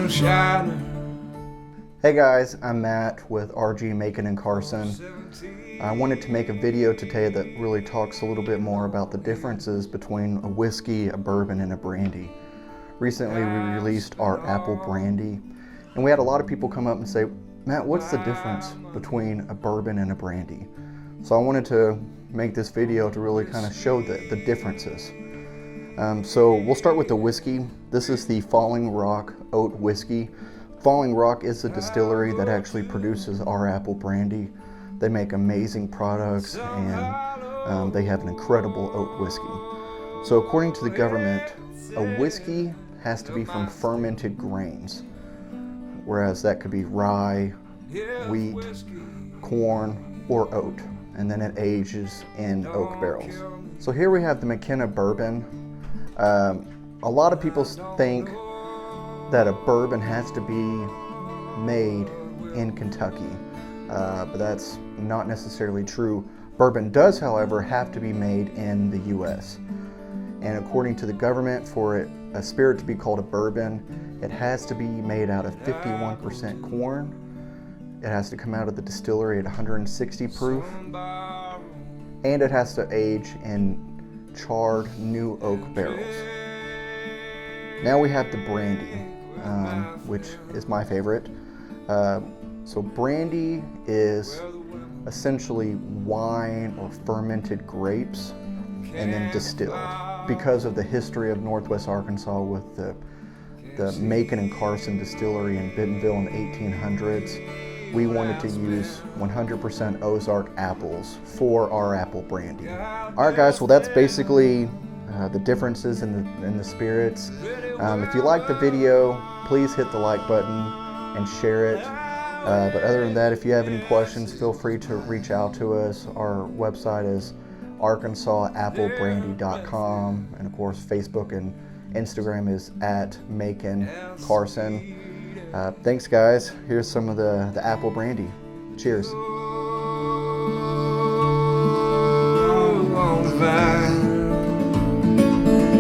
Moonshiner. Hey guys, I'm Matt with RG Macon Carson. I wanted to make a video today that really talks a little bit more about the differences between a whiskey, a bourbon, and a brandy. Recently we released our apple brandy, and we had a lot of people come up and say, Matt, what's the difference between a bourbon and a brandy? So I wanted to make this video to really kind of show the differences. So we'll start with the whiskey. This is the Falling Rock Oat Whiskey. Falling Rock is a distillery that actually produces our apple brandy. They make amazing products, and they have an incredible oat whiskey. So according to the government, a whiskey has to be from fermented grains, whereas that could be rye, wheat, corn, or oat, and then it ages in oak barrels. So here we have the McKenna Bourbon. A lot of people think that a bourbon has to be made in Kentucky, but that's not necessarily true. Bourbon does, however, have to be made in the U.S. And according to the government, for a spirit to be called a bourbon, it has to be made out of 51% corn. It has to come out of the distillery at 160 proof, and it has to age in charred new oak barrels. Now we have the brandy, which is my favorite. So brandy is essentially wine or fermented grapes and then distilled. Because of the history of Northwest Arkansas with the Macon Carson distillery in Bentonville in the 1800s, we wanted to use 100% Ozark apples for our apple brandy. Alright guys, well that's basically the differences in the spirits. If you like the video, please hit the like button and share it. But other than that, if you have any questions, feel free to reach out to us. Our website is arkansasapplebrandy.com, and of course Facebook and Instagram is @Macon Carson. Thanks guys. Here's some of the apple brandy. Cheers.